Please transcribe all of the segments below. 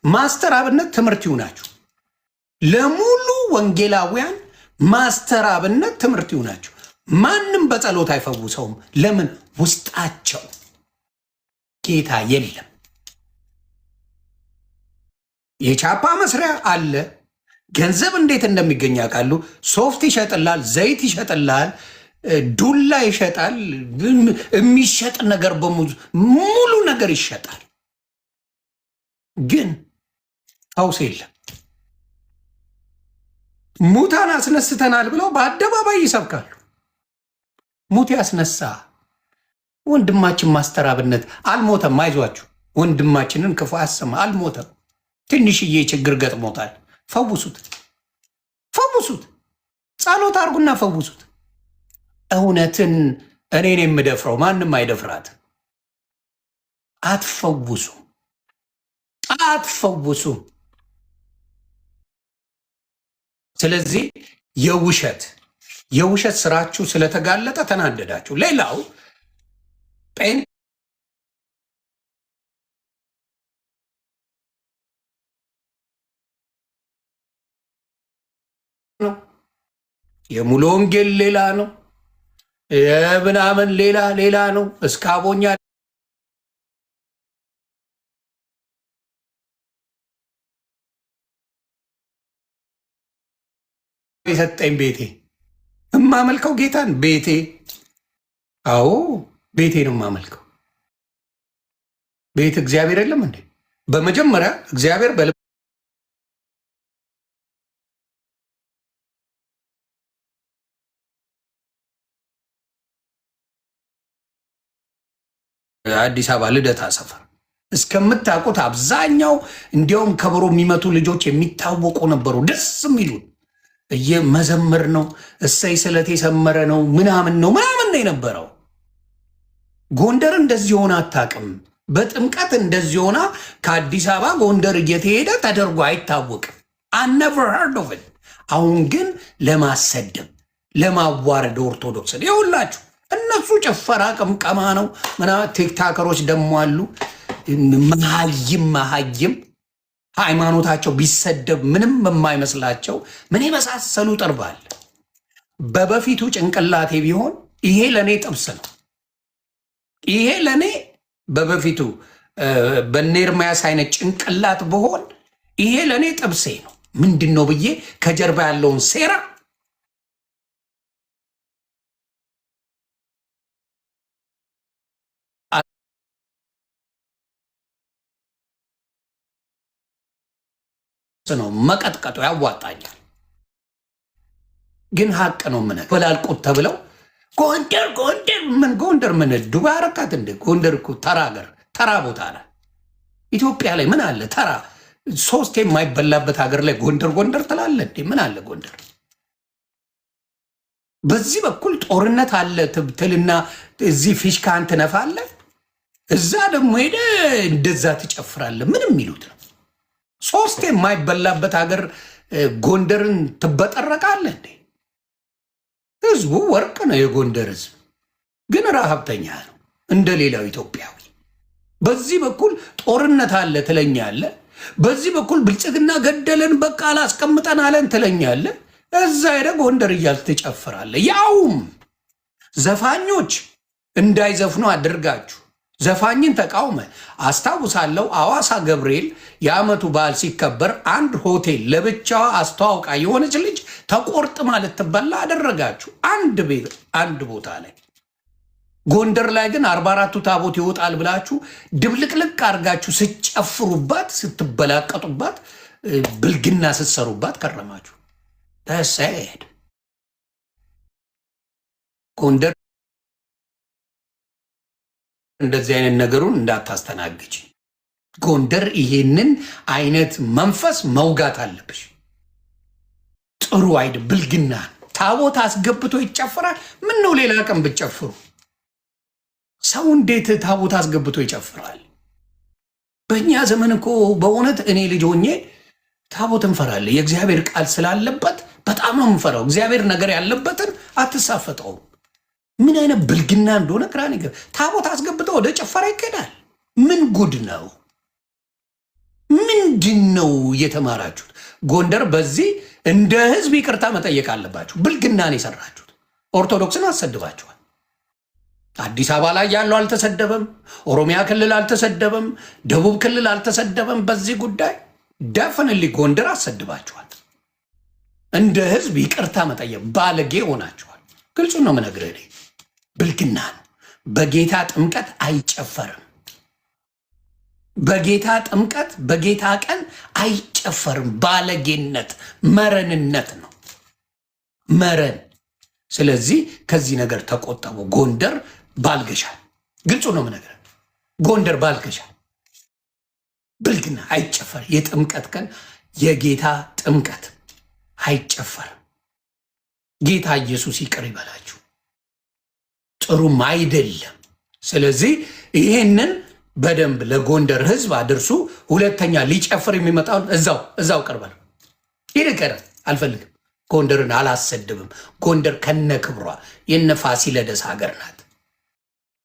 ማስተር አብነት ትምህርት ይሁናችሁ። ለሙሉ ወንጌላውያን ማስተር አብነት ትምህርት ይሁናችሁ። ማንም በጸሎት አይፈውሰውም። ለምን? ውስጣቸው ጌታ የለም። የቻፓ መስሪያ አለ። ገንዘብ እንዴት እንደሚገኝ ያውቃሉ። ሶፍት ይሸጥላል፣ ዘይት ይሸጥላል፣ ዱላ ይሸጣል። የሚሸጥ ነገር ሙሉ ነገር ይሸጣል። ግን ፈውስ የለም። ሙታን አስነስተናል ብለው በአደባባይ ይሰብካሉ። ሙት ያስነሳ ወንድማችን ማስተር አብነት አልሞተም። አይዟችሁ፣ ወንድማችንን ክፉ አሰማ። አልሞተም። ትንሽዬ ችግር ገጥሞታል። ፈውሱት፣ ፈውሱት። ጸሎት አርጉና ፈውሱት። እውነትን እኔን የምደፍረው ማንም አይደፍራት። አትፈውሱ፣ አትፈውሱ። ስለዚህ የውሸት ስራችሁ ስለተጋለጠ ተናደዳችሁ። ሌላው ነው የሙሉ ወንጌል ሌላ ነው፣ የምናምን ሌላ ነው። እስካቦኛ የሰጠኝ ቤቴ እማመልከው ጌታን ቤቴ። አዎ ቤቴ ነው የማመልከው። ቤት እግዚአብሔር የለም እንዴ? በመጀመሪያ እግዚአብሔር አዲስ አበባ ልደታ ሰፈር እስከምታውቁት አብዛኛው እንዲያውም ከበሮ የሚመቱ ልጆች የሚታወቁ ነበሩ። ደስ የሚሉን መዘምር ነው፣ እሰይ ስለት የሰመረ ነው ምናምን ነው የነበረው። ጎንደር እንደዚህ ሆና አታውቅም። በጥምቀት እንደዚህ ሆና ከአዲስ አበባ ጎንደር እየተሄደ ተደርጎ አይታወቅም። አነቨር ሄርድ ኦፍ ኢት። አሁን ግን ለማሰደብ ለማዋረድ ኦርቶዶክስን ይኸውላችሁ፣ እነሱ ጭፈራ ቅምቀማ ነው ምናምን። ቲክታከሮች ደግሞ አሉ መሀይም ሃይማኖታቸው ቢሰደብ ምንም የማይመስላቸው ምን የመሳሰሉ ጥርባል። በበፊቱ ጭንቅላቴ ቢሆን ይሄ ለእኔ ጥብስ ነው። ይሄ ለእኔ በበፊቱ በነ ኤርምያስ አይነት ጭንቅላት ብሆን ይሄ ለእኔ ጥብሴ ነው። ምንድን ነው ብዬ ከጀርባ ያለውን ሴራ ነው መቀጥቀጡ ያዋጣኛል። ግን ሀቅ ነው። ምን በላልቁት ተብለው ጎንደር ምን ዱባይ አረካት እንደ ጎንደር እኮ ተራ ሀገር፣ ተራ ቦታ አለ። ኢትዮጵያ ላይ ምን አለ ተራ? ሶስት የማይበላበት ሀገር ላይ ጎንደር ትላለ እንዴ? ምን አለ ጎንደር? በዚህ በኩል ጦርነት አለ ትብትልና እዚህ ፊሽካን ትነፋለ፣ እዛ ደግሞ ሄደ እንደዛ ትጨፍራለ። ምንም የሚሉት ነው። ሶስት የማይበላበት ሀገር ጎንደርን ትበጠረቃለ እንዴ? ህዝቡ ወርቅ ነው። የጎንደር ህዝብ ግን ረሃብተኛ ነው እንደ ሌላው ኢትዮጵያዊ። በዚህ በኩል ጦርነት አለ ትለኛለ፣ በዚህ በኩል ብልጽግና ገደለን በቃ አላስቀምጠን አለን ትለኛለ። እዛ ሄደ ጎንደር እያል ትጨፍራለ። ያውም ዘፋኞች እንዳይዘፍኑ አድርጋችሁ ዘፋኝን ተቃውመ። አስታውሳለሁ አዋሳ ገብርኤል የዓመቱ በዓል ሲከበር አንድ ሆቴል ለብቻዋ አስተዋውቃ የሆነች ልጅ ተቆርጥማ ልትበላ አደረጋችሁ። አንድ ቦታ ላይ። ጎንደር ላይ ግን 44ቱ ታቦት ይወጣል ብላችሁ ድብልቅልቅ አድርጋችሁ ስጨፍሩባት፣ ስትበላቀጡባት፣ ብልግና ስትሰሩባት ከረማችሁ። ተሰድ ጎንደር እንደዚህ አይነት ነገሩን እንዳታስተናግጅ። ጎንደር ይሄንን አይነት መንፈስ መውጋት አለብሽ። ጥሩ አይደ ብልግና ታቦት አስገብቶ ይጨፍራል። ምን ነው ሌላ ቀን ብትጨፍሩ? ሰው እንዴት ታቦት አስገብቶ ይጨፍራል? በእኛ ዘመን እኮ በእውነት እኔ ልጅ ሆኜ ታቦት እንፈራለን። የእግዚአብሔር ቃል ስላለበት በጣም ነው የምንፈራው። እግዚአብሔር ነገር ያለበትን አትሳፈጠውም። ምን አይነት ብልግና እንደሆነ ግራ ነገር። ታቦት አስገብቶ ወደ ጭፈራ ይኬዳል። ምን ጉድ ነው? ምንድን ነው የተማራችሁት? ጎንደር በዚህ እንደ ህዝብ ይቅርታ መጠየቅ አለባችሁ። ብልግናን የሰራችሁት ኦርቶዶክስን አሰድባችኋል። አዲስ አበባ ላይ ያለው አልተሰደበም፣ ኦሮሚያ ክልል አልተሰደበም፣ ደቡብ ክልል አልተሰደበም። በዚህ ጉዳይ ደፍንሊ ጎንደር አሰድባችኋል። እንደ ህዝብ ይቅርታ መጠየቅ ባለጌ ሆናችኋል። ግልጹ ነው የምነግርህ። ብልግና ነው። በጌታ ጥምቀት አይጨፈርም። በጌታ ጥምቀት በጌታ ቀን አይጨፈርም። ባለጌነት መረንነት ነው፣ መረን። ስለዚህ ከዚህ ነገር ተቆጠቡ። ጎንደር ባልገሻል። ግልጹ ነው የምነግርህ። ጎንደር ባልገሻል። ብልግና አይጨፈር። የጥምቀት ቀን የጌታ ጥምቀት አይጨፈርም። ጌታ ኢየሱስ ይቅር ይበላችሁ። ጥሩም አይደለም። ስለዚህ ይሄንን በደንብ ለጎንደር ህዝብ አድርሱ። ሁለተኛ ሊጨፍር የሚመጣውን እዛው ቀርበል ይልቀር አልፈልግም። ጎንደርን አላሰድብም። ጎንደር ከነ ክብሯ የነ ፋሲለደስ ሀገር ናት።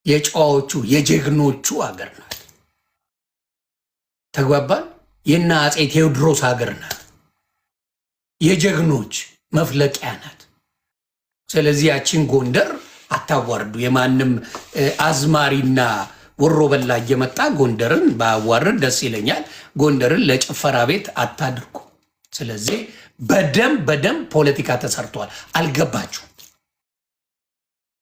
የጨዋዎቹ የጀግኖቹ ሀገር ናት። ተግባባን። የነ አፄ ቴዎድሮስ ሀገር ናት። የጀግኖች መፍለቂያ ናት። ስለዚህ ያችን ጎንደር አታዋርዱ። የማንም አዝማሪና ወሮ በላ እየመጣ ጎንደርን ባዋርድ ደስ ይለኛል። ጎንደርን ለጭፈራ ቤት አታድርጉ። ስለዚህ በደም ፖለቲካ ተሰርቷል። አልገባችሁ?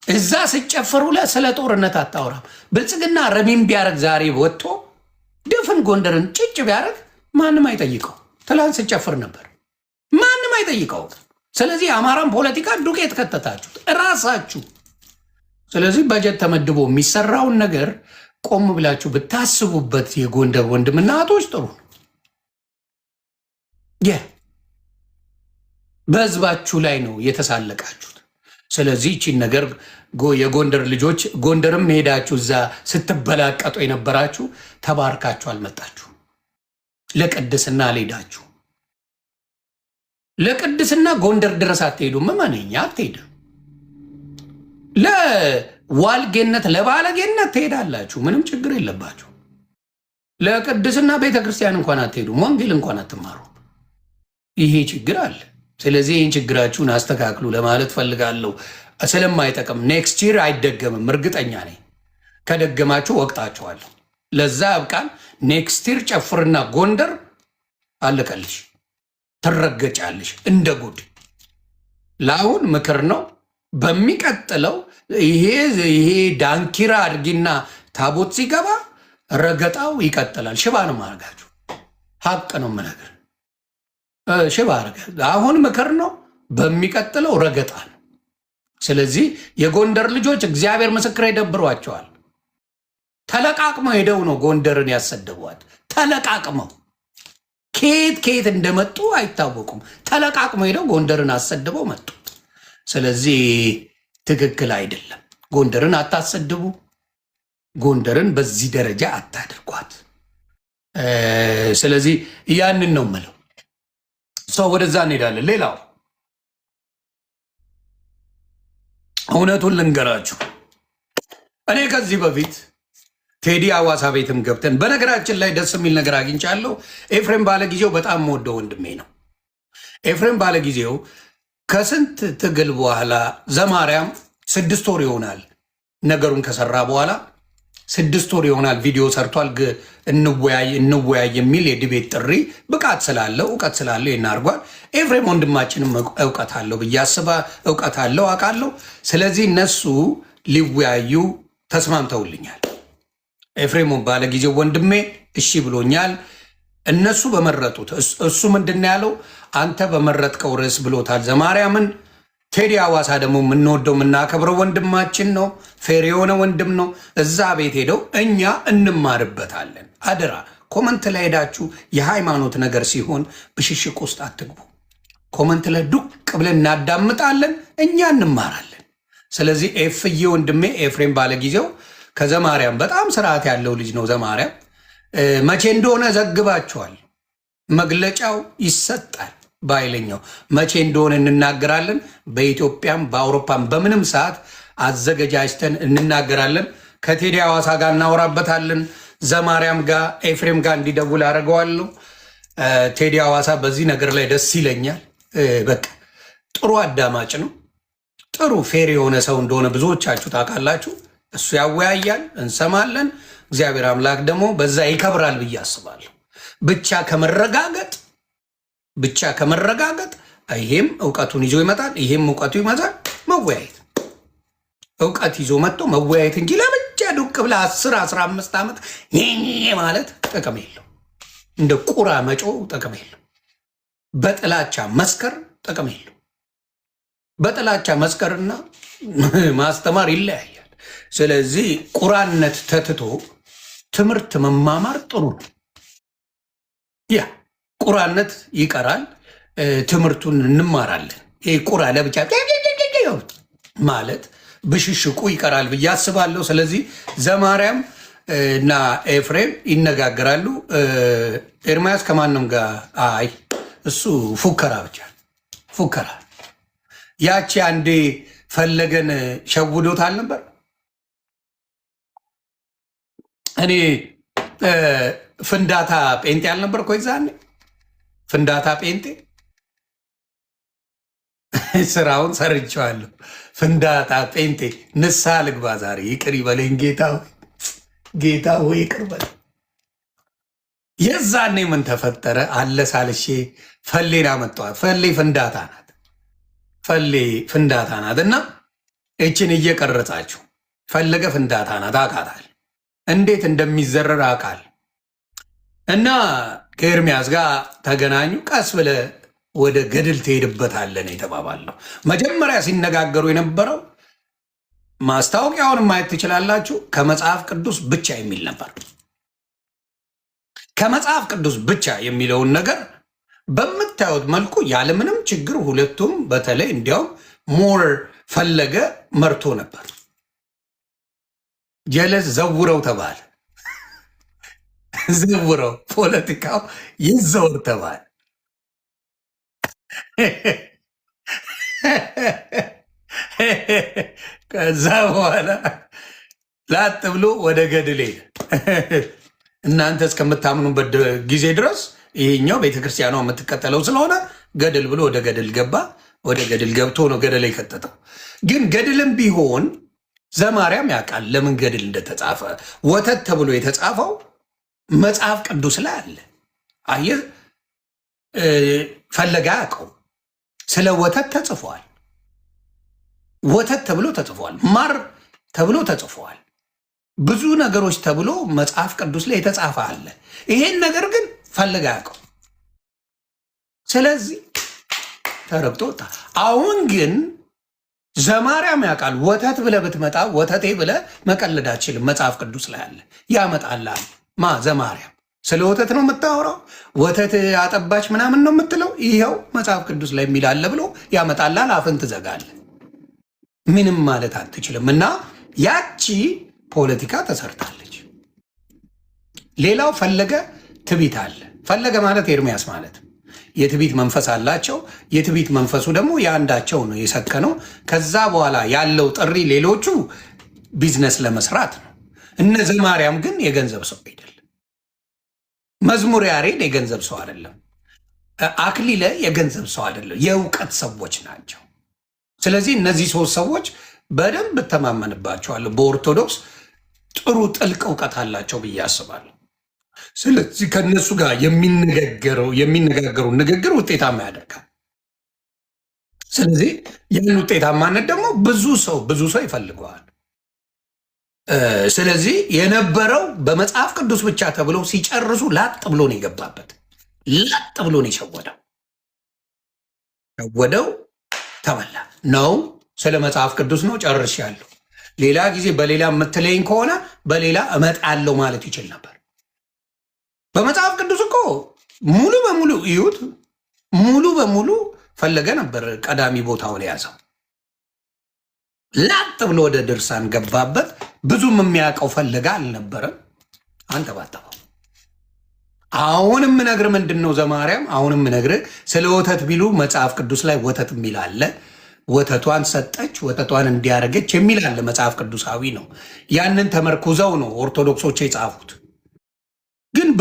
እዛ ስጨፍሩ ስለ ጦርነት አታወራም። ብልጽግና ረሚም ቢያደርግ ዛሬ ወጥቶ ድፍን ጎንደርን ጭጭ ቢያደርግ ማንም አይጠይቀው። ትላንት ስጨፍር ነበር፣ ማንም አይጠይቀው። ስለዚህ የአማራን ፖለቲካ ዱቄት ከተታችሁት እራሳችሁ። ስለዚህ በጀት ተመድቦ የሚሰራውን ነገር ቆም ብላችሁ ብታስቡበት የጎንደር ወንድምና እህቶች ጥሩ ነው። በህዝባችሁ ላይ ነው የተሳለቃችሁት። ስለዚህ ይቺን ነገር የጎንደር ልጆች ጎንደርም ሄዳችሁ እዛ ስትበላቀጡ የነበራችሁ ተባርካችሁ አልመጣችሁ። ለቅድስና አልሄዳችሁ። ለቅድስና ጎንደር ድረስ አትሄዱም። መመነኛ አትሄድም። ለዋልጌነት ለባለጌነት ትሄዳላችሁ። ምንም ችግር የለባችሁ። ለቅድስና ቤተክርስቲያን እንኳን አትሄዱም። ወንጌል እንኳን አትማሩ። ይሄ ችግር አለ። ስለዚህ ይህን ችግራችሁን አስተካክሉ ለማለት ፈልጋለሁ። ስለማይጠቅም ኔክስት ይር አይደገምም፣ እርግጠኛ ነኝ። ከደገማችሁ ወቅጣችኋለሁ። ለዛ ያብቃን። ኔክስት ይር ጨፍርና ጎንደር አለቀልሽ፣ ትረገጫለሽ እንደ ጉድ። ለአሁን ምክር ነው። በሚቀጥለው ይሄ ዳንኪራ አድርጊና ታቦት ሲገባ ረገጣው ይቀጥላል። ሽባ ነው ማድረጋችሁ። ሀቅ ነው የምነግር። ሽባ አረገ። አሁን ምክር ነው። በሚቀጥለው ረገጣ ነው። ስለዚህ የጎንደር ልጆች እግዚአብሔር ምስክር ይደብሯቸዋል። ተለቃቅመው ሄደው ነው ጎንደርን ያሰደቧት። ተለቃቅመው ከየት እንደመጡ አይታወቁም። ተለቃቅመው ሄደው ጎንደርን አሰድበው መጡ። ስለዚህ ትክክል አይደለም። ጎንደርን አታሰድቡ። ጎንደርን በዚህ ደረጃ አታድርጓት። ስለዚህ ያንን ነው የምለው። ሰው ወደዛ እንሄዳለን። ሌላው እውነቱን ልንገራችሁ፣ እኔ ከዚህ በፊት ቴዲ አዋሳ ቤትም ገብተን በነገራችን ላይ ደስ የሚል ነገር አግኝቻለሁ። ኤፍሬም ባለጊዜው በጣም የምወደው ወንድሜ ነው። ኤፍሬም ባለጊዜው ከስንት ትግል በኋላ ዘማርያም 6 ወር ይሆናል ነገሩን ከሰራ በኋላ 6 ወር ይሆናል ቪዲዮ ሰርቷል። እንወያይ የሚል የዲቤት ጥሪ ብቃት ስላለው እውቀት ስላለው ይናርጓል። ኤፍሬም ወንድማችንም እውቀት አለው ብዬ እውቀት አለው አውቃለሁ። ስለዚህ እነሱ ሊወያዩ ተስማምተውልኛል። ኤፍሬም ባለጊዜው ወንድሜ እሺ ብሎኛል። እነሱ በመረጡት እሱ ምንድን ያለው አንተ በመረጥከው ርዕስ ብሎታል ዘማርያምን። ቴዲ አዋሳ ደግሞ የምንወደው የምናከብረው ወንድማችን ነው። ፌር የሆነ ወንድም ነው። እዛ ቤት ሄደው እኛ እንማርበታለን። አደራ ኮመንት ላይ ሄዳችሁ የሃይማኖት ነገር ሲሆን ብሽሽቅ ውስጥ አትግቡ። ኮመንት ላይ ዱቅ ብለን እናዳምጣለን፣ እኛ እንማራለን። ስለዚህ ኤፍዬ ወንድሜ ኤፍሬም ባለጊዜው ከዘማርያም በጣም ስርዓት ያለው ልጅ ነው። ዘማርያም መቼ እንደሆነ ዘግባችኋል። መግለጫው ይሰጣል። በኃይለኛው መቼ እንደሆነ እንናገራለን። በኢትዮጵያም በአውሮፓም በምንም ሰዓት አዘገጃጅተን እንናገራለን። ከቴዲ አዋሳ ጋር እናወራበታለን። ዘማርያም ጋር ኤፍሬም ጋር እንዲደውል አደርገዋለሁ። ቴዲ ሐዋሳ በዚህ ነገር ላይ ደስ ይለኛል። በቃ ጥሩ አዳማጭ ነው። ጥሩ ፌር የሆነ ሰው እንደሆነ ብዙዎቻችሁ ታውቃላችሁ። እሱ ያወያያል፣ እንሰማለን። እግዚአብሔር አምላክ ደግሞ በዛ ይከብራል ብዬ አስባለሁ። ብቻ ከመረጋገጥ ይሄም እውቀቱን ይዞ ይመጣል፣ ይሄም እውቀቱ ይመጣል። መወያየት እውቀት ይዞ መጥቶ መወያየት እንጂ ለብቻ ዱቅ ብላ 10-15 ዓመት ማለት ጥቅም የለው። እንደ ቁራ መጮ ጥቅም የለው። በጥላቻ መስከር ጥቅም የለው። በጥላቻ መስከርና ማስተማር ይለያያል። ስለዚህ ቁራነት ተትቶ ትምህርት መማማር ጥሩ ነው። ያ ቁራነት ይቀራል፣ ትምህርቱን እንማራለን። ይህ ቁራ ለብቻ ማለት ብሽሽቁ ይቀራል ብዬ አስባለሁ። ስለዚህ ዘማርያም እና ኤፍሬም ይነጋገራሉ። ኤርምያስ ከማንም ጋር አይ እሱ ፉከራ ብቻ ፉከራ። ያቺ አንዴ ፈለገን ሸውዶታል ነበር። እኔ ፍንዳታ ጴንጤ አልነበር እኮ ይዛኔ ፍንዳታ ጴንጤ ስራውን ሰርቼዋለሁ። ፍንዳታ ጴንጤ ንስሐ ልግባ ዛሬ። ይቅር ይበለኝ ጌታ ሆይ ይቅር በለኝ። የዛኔ ምን ተፈጠረ? አለሳልሼ ፈሌን አመጣኋት። ፈሌ ፍንዳታ ናት እና እችን እየቀረጻችሁ ፈለገ ፍንዳታ ናት አውቃታል። እንዴት እንደሚዘረር አውቃል። እና ከኤርሚያስ ጋር ተገናኙ። ቀስ ብለ ወደ ገድል ትሄድበታለን የተባባለው። መጀመሪያ ሲነጋገሩ የነበረው ማስታወቂያውን ማየት ትችላላችሁ። ከመጽሐፍ ቅዱስ ብቻ የሚል ነበር። ከመጽሐፍ ቅዱስ ብቻ የሚለውን ነገር በምታዩት መልኩ ያለምንም ችግር ሁለቱም በተለይ እንዲያውም ሞር ፈለገ መርቶ ነበር። ጀለስ ዘውረው ተባለ። ዘውረው ፖለቲካው ይዘውር ተባለ። ከዛ በኋላ ላጥ ብሎ ወደ ገድል ሄደ። እናንተ እስከምታምኑበት ጊዜ ድረስ ይሄኛው ቤተክርስቲያኗ የምትቀጠለው ስለሆነ ገድል ብሎ ወደ ገድል ገባ። ወደ ገድል ገብቶ ነው ገደል የከተተው። ግን ገድልም ቢሆን ዘማርያም ያውቃል ለምን ገድል እንደተጻፈ። ወተት ተብሎ የተጻፈው መጽሐፍ ቅዱስ ላይ አለ። አየህ፣ ፈለጋ ያውቀው ስለ ወተት ተጽፏል። ወተት ተብሎ ተጽፏል። ማር ተብሎ ተጽፏል። ብዙ ነገሮች ተብሎ መጽሐፍ ቅዱስ ላይ የተጻፈ አለ። ይሄን ነገር ግን ፈለጋ ያውቀው። ስለዚህ ተረግጦ ወጣ። አሁን ግን ዘማርያም ያውቃል። ወተት ብለህ ብትመጣ ወተቴ ብለህ መቀለድ አትችልም። መጽሐፍ ቅዱስ ላይ አለ። ያመጣልሃል። ዘማርያም ስለ ወተት ነው የምታወራው? ወተት አጠባች ምናምን ነው የምትለው? ይኸው መጽሐፍ ቅዱስ ላይ የሚል አለ ብሎ ያመጣልሃል። አፍን ትዘጋለህ። ምንም ማለት አትችልም። እና ያቺ ፖለቲካ ተሰርታለች። ሌላው ፈለገ ትቢት አለ። ፈለገ ማለት ኤርሚያስ ማለት የትቢት መንፈስ አላቸው። የትቢት መንፈሱ ደግሞ የአንዳቸው ነው የሰከነው። ከዛ በኋላ ያለው ጥሪ ሌሎቹ ቢዝነስ ለመስራት ነው። እነ ዘማርያም ግን የገንዘብ ሰው አይደለም። መዝሙር ያሬድ የገንዘብ ሰው አይደለም። አክሊለ የገንዘብ ሰው አይደለም። የእውቀት ሰዎች ናቸው። ስለዚህ እነዚህ ሶስት ሰዎች በደንብ እተማመንባቸዋለሁ። በኦርቶዶክስ ጥሩ ጥልቅ እውቀት አላቸው ብዬ አስባለሁ። ስለዚህ ከነሱ ጋር የሚነጋገሩ ንግግር ውጤታማ ያደርጋል። ስለዚህ ያን ውጤታማነት ደግሞ ብዙ ሰው ይፈልገዋል። ስለዚህ የነበረው በመጽሐፍ ቅዱስ ብቻ ተብሎ ሲጨርሱ ላጥ ብሎ ነው የገባበት። ላጥ ብሎ ነው ሸወደው ተበላ ነው። ስለ መጽሐፍ ቅዱስ ነው ጨርሻለሁ። ሌላ ጊዜ በሌላ የምትለኝ ከሆነ በሌላ እመጣለሁ ማለት ይችል ነበር። በመጽሐፍ ቅዱስ እኮ ሙሉ በሙሉ እዩት። ሙሉ በሙሉ ፈለገ ነበር ቀዳሚ ቦታውን የያዘው። ላጥ ብሎ ወደ ድርሳን ገባበት። ብዙም የሚያውቀው ፈለገ አልነበረም። አንተባተበው። አሁን የምነግር ምንድን ነው ዘማርያም፣ አሁን የምነግር ስለ ወተት ቢሉ መጽሐፍ ቅዱስ ላይ ወተት የሚል አለ። ወተቷን ሰጠች፣ ወተቷን እንዲያደረገች የሚል አለ። መጽሐፍ ቅዱሳዊ ነው። ያንን ተመርኩዘው ነው ኦርቶዶክሶች የጻፉት።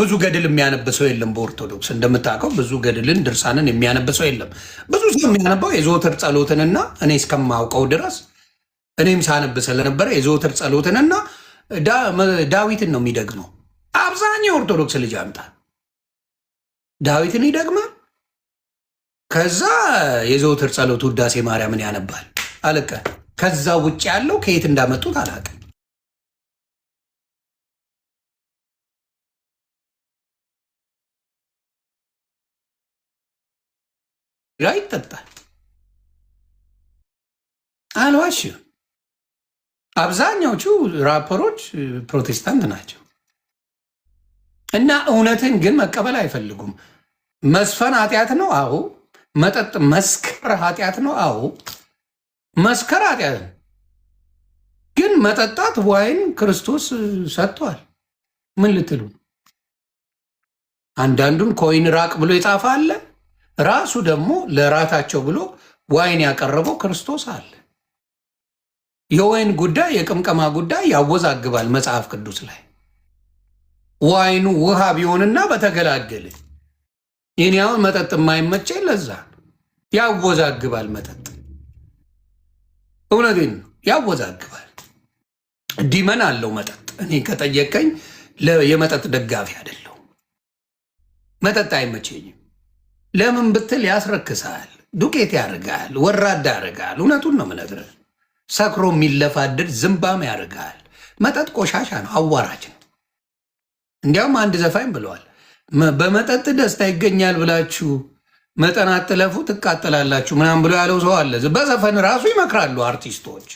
ብዙ ገድል የሚያነብሰው የለም። በኦርቶዶክስ እንደምታውቀው ብዙ ገድልን ድርሳንን የሚያነብሰው የለም። ብዙ ሰው የሚያነባው የዘወትር ጸሎትንና እኔ እስከማውቀው ድረስ እኔም ሳነብ ስለነበረ የዘወትር ጸሎትንና ዳዊትን ነው የሚደግመው። አብዛኛው ኦርቶዶክስ ልጅ አምጣ ዳዊትን ይደግማል። ከዛ የዘወትር ጸሎት ውዳሴ ማርያምን ያነባል። አለቀ። ከዛ ውጭ ያለው ከየት እንዳመጡት አላውቅም። ይጠጣል። አልዋሽም። አብዛኛዎቹ ራፐሮች ፕሮቴስታንት ናቸው እና እውነትን ግን መቀበል አይፈልጉም። መስፈን ኃጢአት ነው። አዎ። መጠጥ መስከር ኃጢአት ነው። አዎ። መስከር ኃጢአት ነው። ግን መጠጣት ዋይን ክርስቶስ ሰጥቷል። ምን ልትሉ? አንዳንዱን ከወይን ራቅ ብሎ የጻፈ አለ። ራሱ ደግሞ ለራታቸው ብሎ ዋይን ያቀረበው ክርስቶስ አለ። የወይን ጉዳይ የቅምቀማ ጉዳይ ያወዛግባል መጽሐፍ ቅዱስ ላይ። ዋይኑ ውሃ ቢሆንና በተገላገለ የኔ አሁን መጠጥ የማይመቸኝ ለዛ ያወዛግባል። መጠጥ እውነቴን ነው ያወዛግባል። ዲመን አለው መጠጥ። እኔ ከጠየቀኝ የመጠጥ ደጋፊ አይደለሁ። መጠጥ አይመቸኝም። ለምን ብትል ያስረክሳል፣ ዱቄት ያደርጋል፣ ወራዳ ያደርጋል። እውነቱን ነው የምነግርህ። ሰክሮ የሚለፋድድ ዝምባም ያደርጋል። መጠጥ ቆሻሻ ነው፣ አዋራጅ ነው። እንዲያውም አንድ ዘፋኝ ብለዋል፣ በመጠጥ ደስታ ይገኛል ብላችሁ መጠን አትለፉ ትቃጠላላችሁ ምናምን ብሎ ያለው ሰው አለ። በዘፈን ራሱ ይመክራሉ አርቲስቶች።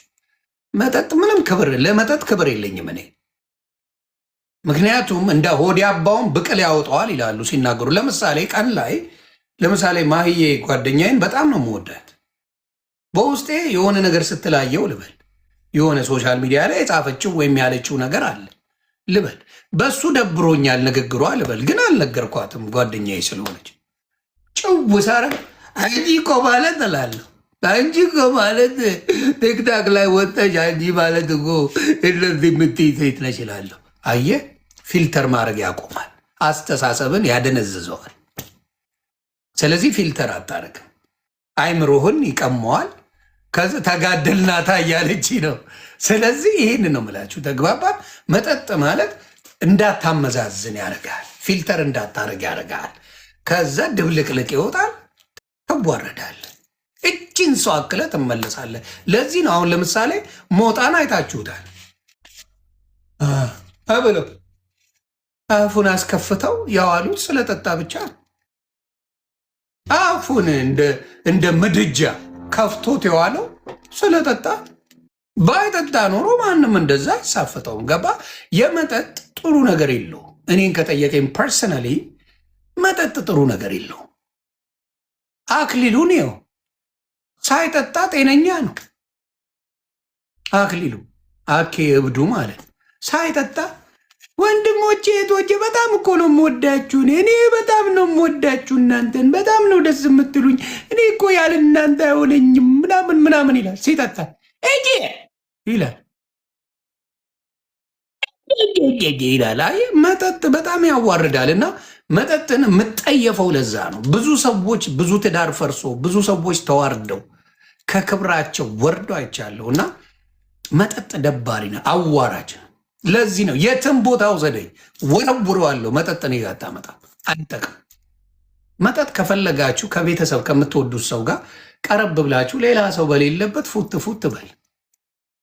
መጠጥ ምንም ክብር፣ ለመጠጥ ክብር የለኝም እኔ። ምክንያቱም እንደ ሆዲ አባውን ብቅል ያወጣዋል ይላሉ ሲናገሩ። ለምሳሌ ቀን ላይ ማህዬ ጓደኛዬን በጣም ነው የምወዳት። በውስጤ የሆነ ነገር ስትላየው ልበል፣ የሆነ ሶሻል ሚዲያ ላይ የጻፈችው ወይም ያለችው ነገር አለ ልበል፣ በሱ ደብሮኛል ንግግሯ ልበል፣ ግን አልነገርኳትም ጓደኛዬ ስለሆነች። ጭው ሳረ አንቺ እኮ ማለት እላለሁ፣ አንቺ እኮ ማለት ቲክታክ ላይ ወጣሽ፣ አንቺ ማለት እኮ እንደዚህ የምትይ ሴት ነሽ እላለሁ። አየህ፣ ፊልተር ማድረግ ያቆማል፣ አስተሳሰብን ያደነዝዘዋል። ስለዚህ ፊልተር አታረግም፣ አይምሮህን ይቀመዋል። ከዚ ተጋደልናታ እያለች ነው። ስለዚህ ይህን ነው የምላችሁ። ተግባባ። መጠጥ ማለት እንዳታመዛዝን ያደርጋል፣ ፊልተር እንዳታረግ ያደርጋል። ከዛ ድብልቅልቅ ይወጣል፣ ትዋረዳለህ። እጅን ሰው አክለ ትመለሳለህ። ለዚህ ነው አሁን ለምሳሌ ሞጣን አይታችሁታል። ብለው አፉን አስከፍተው ያዋሉት ስለጠጣ ብቻ ነው። አፉን እንደ ምድጃ ከፍቶት የዋለው ስለጠጣ። ባይጠጣ ኖሮ ማንም እንደዛ አይሳፈጠውም። ገባ? የመጠጥ ጥሩ ነገር የለው። እኔን ከጠየቀኝ ፐርሰናሊ መጠጥ ጥሩ ነገር የለው። አክሊሉን ይኸው ሳይጠጣ ጤነኛ ነው። አክሊሉ አኬ እብዱ ማለት ሳይጠጣ ወንድሞቼ እህቶቼ በጣም እኮ ነው የምወዳችሁ። እኔ በጣም ነው የምወዳችሁ። እናንተን በጣም ነው ደስ የምትሉኝ። እኔ እኮ ያለ እናንተ አይሆነኝም ምናምን ምናምን ይላል። ሲጠጣ እጄ ይላል ይላል። አይ መጠጥ በጣም ያዋርዳል። እና መጠጥን የምጠየፈው ለዛ ነው። ብዙ ሰዎች ብዙ ትዳር ፈርሶ ብዙ ሰዎች ተዋርደው ከክብራቸው ወርደው አይቻለሁ። እና መጠጥ ደባሪ ነው፣ አዋራጅ ነው። ለዚህ ነው የትም ቦታ ውሰደኝ ወረውረዋለሁ። መጠጥ እኔ ጋር አታመጣም፣ አይጠቅም። መጠጥ ከፈለጋችሁ ከቤተሰብ ከምትወዱት ሰው ጋር ቀረብ ብላችሁ ሌላ ሰው በሌለበት ፉት ፉት በል።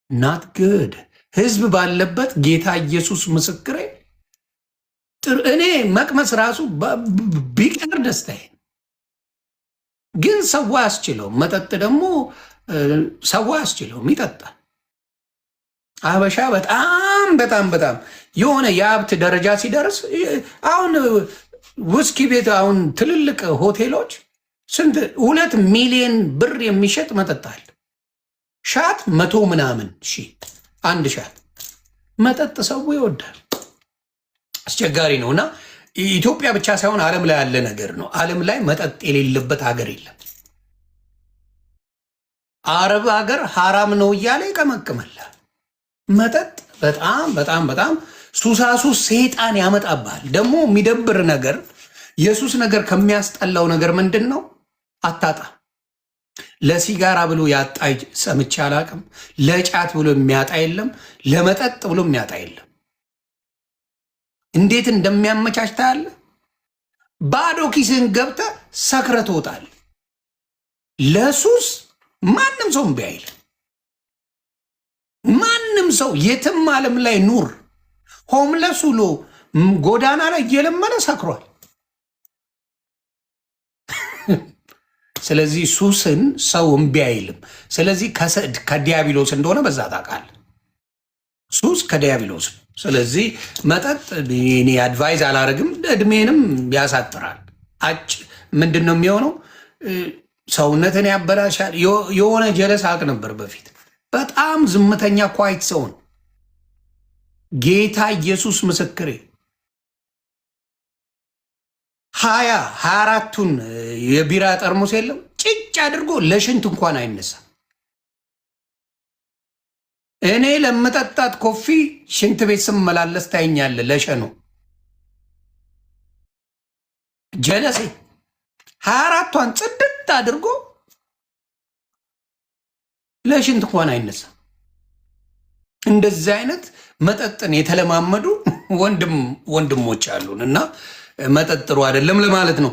ናት ግድ ህዝብ ባለበት ጌታ ኢየሱስ ምስክሬ፣ እኔ መቅመስ ራሱ ቢቀር ደስታዬ። ግን ሰው አያስችለውም። መጠጥ ደግሞ ሰው አያስችለውም፣ ይጠጣል። አበሻ በጣም በጣም በጣም የሆነ የሀብት ደረጃ ሲደርስ አሁን ውስኪ ቤት አሁን ትልልቅ ሆቴሎች ስንት 2 ሚሊዮን ብር የሚሸጥ መጠጣል። ሻት 100 ምናምን ሺህ አንድ ሻት መጠጥ ሰው ይወዳል። አስቸጋሪ ነው። እና ኢትዮጵያ ብቻ ሳይሆን ዓለም ላይ ያለ ነገር ነው። ዓለም ላይ መጠጥ የሌለበት ሀገር የለም። አረብ ሀገር ሐራም ነው እያለ ይቀመቅመላል። መጠጥ በጣም በጣም በጣም ሱሳሱስ ሰይጣን ያመጣብሃል። ደግሞ የሚደብር ነገር የሱስ ነገር ከሚያስጠላው ነገር ምንድን ነው? አታጣ። ለሲጋራ ብሎ ያጣ ሰምቼ አላቅም። ለጫት ብሎ የሚያጣ የለም። ለመጠጥ ብሎ የሚያጣ የለም። እንዴት እንደሚያመቻች ታያለህ። ባዶ ኪስህን ገብተህ ሰክረህ ትወጣለህ። ለሱስ ማንም ሰው እምቢ አይል። ማንም ሰው የትም ዓለም ላይ ኑር፣ ሆምለስ ውሎ ጎዳና ላይ እየለመነ ሰክሯል። ስለዚህ ሱስን ሰው እምቢ አይልም። ስለዚህ ከዲያብሎስ እንደሆነ በዛ ታውቃለህ። ሱስ ከዲያብሎስ። ስለዚህ መጠጥ እኔ አድቫይዝ አላደርግም። እድሜንም ያሳጥራል። ምንድን ነው የሚሆነው? ሰውነትን ያበላሻል። የሆነ ጀለስ አቅ ነበር በፊት በጣም ዝምተኛ ኳይት ሰውን ጌታ ኢየሱስ ምስክሬ 24ቱን የቢራ ጠርሙስ የለም ጭጭ አድርጎ ለሽንት እንኳን አይነሳ። እኔ ለመጠጣት ኮፊ ሽንት ቤት ስመላለስ ታይኛለህ። ለሸኑ ጀለሴ 24ቷን ጽድት አድርጎ ለሽንት እንኳን አይነሳ። እንደዚህ አይነት መጠጥን የተለማመዱ ወንድሞች አሉን እና መጠጥ ጥሩ አይደለም ለማለት ነው።